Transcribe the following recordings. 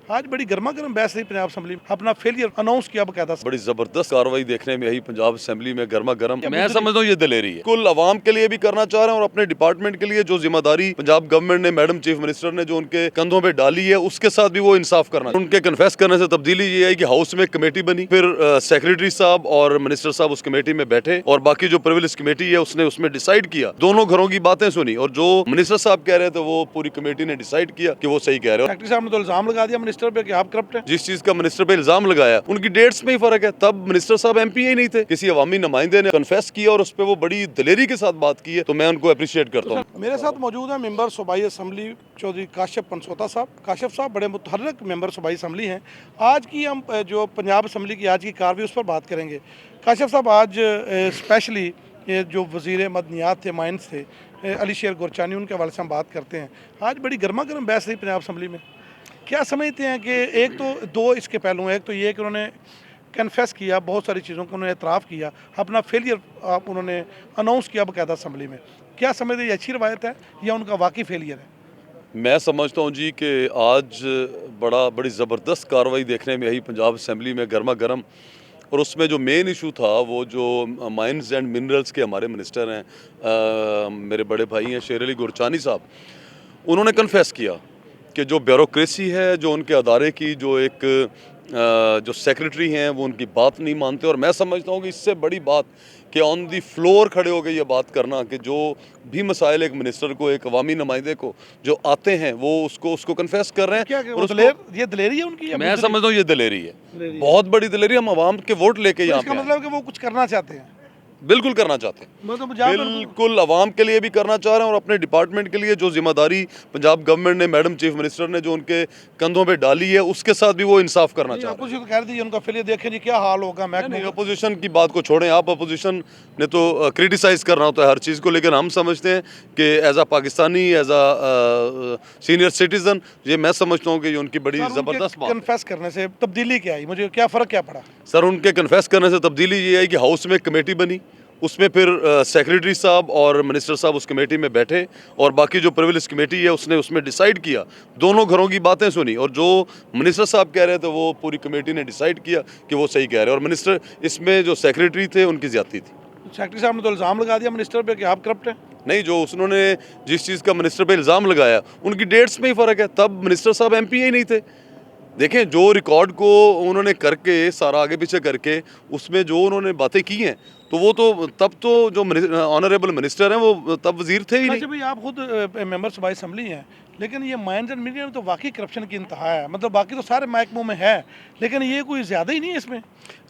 आज बड़ी गर्मा गर्म बहस रही पंजाब असम्बली में, अपना फेलियर अनाउंस किया बकायदा। बड़ी जबरदस्त कार्रवाई देखने में आई पंजाब असेंबली में, गर्मा गर्म। मैं समझता हूँ ये दिलेरी है, कुल अवाम के लिए भी करना चाह रहे हैं और अपने डिपार्टमेंट के लिए जो जिम्मेदारी पंजाब गवर्नमेंट ने, मैडम चीफ मिनिस्टर ने जो उनके कंधों पे डाली है, उसके साथ भी वो इंसाफ करना। उनके कन्फेस करने से तब्दीली ये है कि हाउस में कमेटी बनी, फिर सेक्रेटरी साहब और मिनिस्टर साहब उस कमेटी में बैठे और बाकी जो प्रिविलेज कमेटी है उसने उसमें डिसाइड किया, दोनों घरों की बातें सुनी और जो मिनिस्टर साहब कह रहे थे वो पूरी कमेटी ने डिसाइड किया कि वो सही कह रहे हो। सेक्रेटरी साहब ने तो इल्जाम लगा दिया मिनिस्टर पे कि आप करप्ट हैं। जिस चीज का मिनिस्टर पे इल्जाम लगाया उनकी डेट्स में ही फर्क है। तब मिनिस्टर साहब एमपी ही नहीं थे, किसी अवामी नुमाइंदे ने कन्फेस किया और उस पर वो बड़ी दिलेरी के साथ बात की है, तो मैं उनको अप्रिशिएट करता हूँ। मेरे साथ मौजूद है मेंबर सूबाई असम्बली चौधरी काशिफ पनसोता साहब। काशिफ साहब बड़े मुतहर्रिक मेंबर सूबाई असम्बली हैं। आज की हम जो पंजाब असम्बली की आज की कार्रवाई उस पर बात करेंगे। काशिफ साहब, आज स्पेशली ये जो वज़ीर मदनियात थे, माइंस थे, अली शेर गुरचानी, उनके हवाले से हम बात करते हैं। आज बड़ी गर्मा गर्म बहस रही पंजाब असम्बली में। क्या समझते हैं कि एक तो दो इसके पहलू हैं, एक तो ये कि उन्होंने कन्फेस किया, बहुत सारी चीज़ों को उन्होंने एतराफ़ किया, अपना फेलियर उन्होंने अनाउंस किया बकायदा असम्बली में। क्या समझते हैं, ये अच्छी रवायत है या उनका वाकई फेलियर है? मैं समझता हूँ जी कि आज बड़ी ज़बरदस्त कार्रवाई देखने में आई पंजाब असेंबली में, गर्मा गर्म। और उसमें जो मेन इशू था वो जो माइंस एंड मिनरल्स के हमारे मिनिस्टर हैं, मेरे बड़े भाई हैं शेर अली गुरचानी साहब, उन्होंने कन्फेस किया कि जो ब्यूरोक्रेसी है, जो उनके अदारे की जो एक जो सेक्रेटरी हैं वो उनकी बात नहीं मानते। और मैं समझता हूँ कि इससे बड़ी बात कि ऑन दी फ्लोर खड़े हो गए ये बात करना कि जो भी मसाइल एक मिनिस्टर को, एक अवामी नुमाइंदे को जो आते हैं वो उसको कन्फेस कर रहे हैं। क्या और ये दिलेरी है उनकी? मैं समझता हूँ ये दिलेरी है, बहुत बड़ी दिलेरी। हम अवाम के वोट लेके यहाँ पे, इसका मतलब कि वो कुछ करना चाहते हैं, बिल्कुल करना चाहते हैं, मतलब बिल्कुल अवाम के लिए भी करना चाह रहे हैं और अपने डिपार्टमेंट के लिए जो जिम्मेदारी पंजाब गवर्नमेंट ने, मैडम चीफ मिनिस्टर ने जो उनके कंधों पे डाली है, उसके साथ भी वो इंसाफ करना चाह रहे हैं। कह दीजिए उनका फेलियर, देखें जी क्या हाल होगा। मैं अपोजिशन की बात को छोड़ें, आप अपोजिशन ने तो क्रिटिसाइज करना होता है हर चीज़ को, लेकिन हम समझते हैं कि एज आ पाकिस्तानी, एज आ सीनियर सिटीजन, ये मैं समझता हूँ कि ये उनकी बड़ी ज़बरदस्त बात। कन्फेस करने से तब्दीली क्या आई, मुझे क्या फ़र्क क्या पड़ा? सर, उनके कन्फेस करने से तब्दीली ये है कि हाउस में कमेटी बनी, उसमें फिर सेक्रेटरी साहब और मिनिस्टर साहब उस कमेटी में बैठे और बाकी जो प्रिविलेज कमेटी है उसने उसमें डिसाइड किया, दोनों घरों की बातें सुनी और जो मिनिस्टर साहब कह रहे थे वो पूरी कमेटी ने डिसाइड किया कि वो सही कह रहे हैं। और मिनिस्टर, इसमें जो सेक्रेटरी थे उनकी ज्यादती थी। सेक्रेटरी साहब ने तो इल्ज़ाम लगा दिया मिनिस्टर पे कि आप करप्ट हैं। नहीं, जो उन्होंने जिस चीज़ का मिनिस्टर पे इल्ज़ाम लगाया उनकी डेट्स में ही फ़र्क है। तब मिनिस्टर साहब एमपी ही नहीं थे। देखें, जो रिकॉर्ड को उन्होंने करके सारा आगे पीछे करके उसमें जो उन्होंने बातें की हैं, तो वो तो तब तो जो ऑनरेबल मिनिस्टर हैं वो तब वजीर थे ही नहीं। अच्छा भाई, आप खुद मेंबर सूबाई असम्बली हैं, लेकिन ये माइंस एंड मीडिया में तो वाकई करप्शन की इंतहा है। मतलब बाकी तो सारे महकमों में है, लेकिन ये कोई ज़्यादा ही नहीं है इसमें।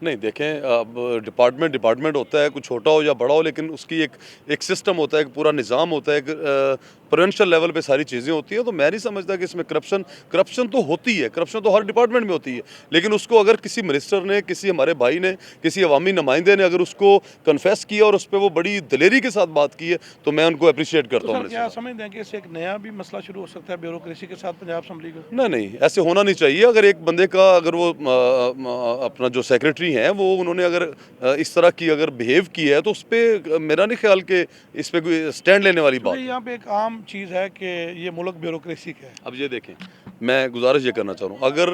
नहीं, देखें, अब डिपार्टमेंट होता है, कुछ छोटा हो या बड़ा हो, लेकिन उसकी एक सिस्टम होता है, एक पूरा निज़ाम होता है, एक प्रोविंशियल लेवल पे सारी चीज़ें होती हैं। तो मैं नहीं समझता कि इसमें करप्शन तो होती है, करप्शन तो हर डिपार्टमेंट में होती है, लेकिन उसको अगर किसी मिनिस्टर ने, किसी हमारे भाई ने, किसी अवामी नुमाइंदे ने अगर उसको कन्फेस किया और उस पर वो बड़ी दिलेरी के साथ बात की है, तो मैं उनको अप्रिशिएट करता हूँ। क्या समझते हैं कि इससे एक नया भी मसला शुरू हो सकता है ब्यूरोक्रेसी के साथ पंजाब असम्बली को? नहीं, ऐसे होना नहीं चाहिए। अगर एक बंदे का, अगर वो अपना जो सेक्रेटरी हैं वो उन्होंने अगर इस तरह की अगर बिहेव की है, तो उस पर मेरा नहीं ख्याल कि इस पर कोई स्टैंड लेने वाली बात। यहाँ पे एक आम चीज़ है कि ये मुल्क ब्यूरोक्रेसी का है। अब ये देखें, मैं गुजारिश ये करना चाह रहा हूँ, अगर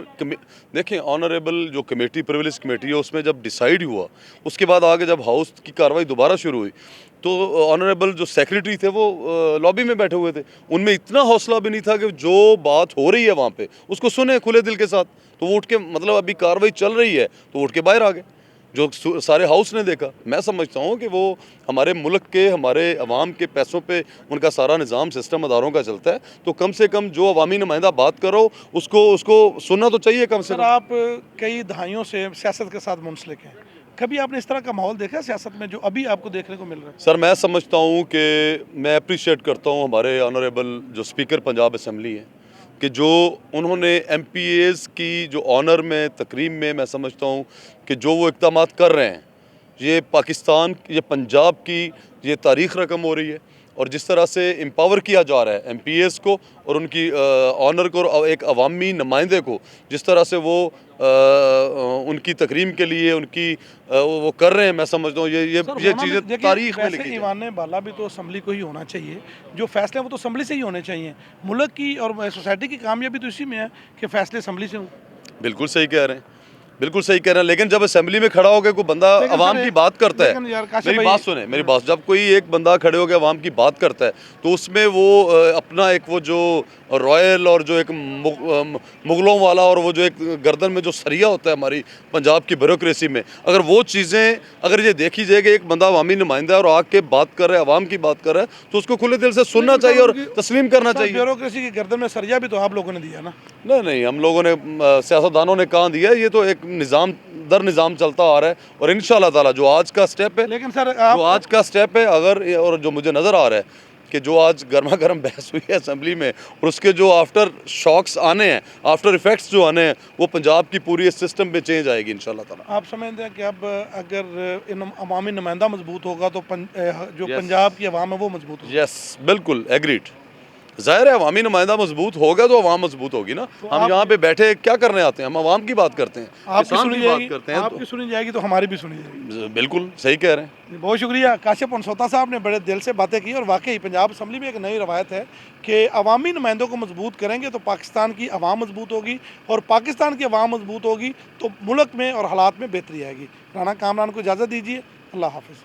देखें ऑनरेबल जो कमेटी, प्रिविलेज कमेटी है, उसमें जब डिसाइड हुआ, उसके बाद आगे जब हाउस की कार्रवाई दोबारा शुरू हुई, तो ऑनरेबल जो सेक्रेटरी थे वो लॉबी में बैठे हुए थे। उनमें इतना हौसला भी नहीं था कि जो बात हो रही है वहाँ पे उसको सुने खुले दिल के साथ। तो वो उठ के, मतलब अभी कार्रवाई चल रही है तो उठ के बाहर आ गए, जो सारे हाउस ने देखा। मैं समझता हूँ कि वो हमारे मुल्क के, हमारे अवाम के पैसों पे उनका सारा निज़ाम, सिस्टम अदारों का चलता है, तो कम से कम जो अवामी नुमाइंदा बात करो उसको सुनना तो चाहिए कम से कम। आप कई दहाइयों से सियासत के साथ मुंसलिक हैं, कभी आपने इस तरह का माहौल देखा है सियासत में जो अभी आपको देखने को मिल रहा है? सर, मैं समझता हूँ कि मैं अप्रिशिएट करता हूँ हमारे ऑनरेबल जो स्पीकर पंजाब असम्बली हैं कि जो उन्होंने MPAs की जो ऑनर में तकरीम में, मैं समझता हूँ कि जो वो इक़दामात कर रहे हैं, ये पाकिस्तान, ये पंजाब की ये तारीख़ रकम हो रही है। और जिस तरह से एम्पावर किया जा रहा है एमपीएस को और उनकी ऑनर को और एक अवामी नुमाइंदे को, जिस तरह से वो उनकी तकरीम के लिए उनकी वो कर रहे हैं, मैं समझता हूँ ये चीज़ें तारीख में लिखी जाएं। ईवान बाला भी तो असम्बली को ही होना चाहिए, जो फैसले हैं वो तो असम्बली से ही होने चाहिए। मुल्क की और सोसाइटी की कामयाबी तो इसी में है कि फैसले असम्बली से हों। बिल्कुल सही कह रहे हैं, बिल्कुल सही कह रहे हैं। लेकिन जब असेंबली में खड़ा होकर कोई बंदा अवाम की बात करता है, मेरी बात सुने, मेरी बात, जब कोई एक बंदा खड़े होकर अवाम की बात करता है तो उसमें वो अपना एक वो जो रॉयल और जो एक मुगलों वाला और वो जो एक गर्दन में जो सरिया होता है हमारी पंजाब की ब्यूरोक्रेसी में, अगर वो चीज़ें अगर ये देखी जाए कि एक बंदा अवामी नुमाइंदा है और आके बात कर रहा है, अवाम की बात कर रहा है, तो उसको खुले दिल से सुनना चाहिए और तस्लीम करना चाहिए। ब्यूरोक्रेसी की गर्दन में सरिया भी तो आप लोगों ने दिया ना। नहीं, हम लोगों ने सियासतदानों ने कहाँ दिया, ये तो एक निज़ाम दर निज़ाम चलता आ रहा है। और इंशाल्लाह ताला जो आज का स्टेप है, लेकिन सर जो आज का स्टेप है, अगर और जो मुझे नज़र आ रहा है कि जो आज गर्मा गर्म बहस हुई है असेंबली में और उसके जो आफ्टर शॉक्स आने हैं, आफ्टर इफेक्ट्स जो आने हैं, वो पंजाब की पूरी इस सिस्टम में चेंज आएगी इंशाल्लाह ताला। आप समझते हैं कि अब अगर इन अवामी नुमाइंदा मजबूत होगा तो जो पंजाब की अवाम है वो मजबूत होगी। यस, बिल्कुल एग्रीड। ज़ाहिर है अवामी नुमाइंदा मजबूत होगा तो अवाम मजबूत होगी ना। हम यहाँ पे बैठे क्या करने आते हैं? हम अवाम की बात करते हैं, आपकी किसान सुनी की बात जाएगी, करते हैं। आपकी सुनी जाएगी तो हमारी भी सुनी जाएगी। बिल्कुल सही कह रहे हैं। बहुत शुक्रिया काशिफ पनसोता साहब ने बड़े दिल से बातें की। और वाकई पंजाब असम्बली में एक नई रवायत है कि अवामी नुमाइंदों को मजबूत करेंगे तो पाकिस्तान की अवाम मजबूत होगी, और पाकिस्तान की अवाम मजबूत होगी तो मुल्क में और हालात में बेहतरी आएगी। राना कामरान को इजाज़त दीजिए, अल्लाह हाफ़िज़।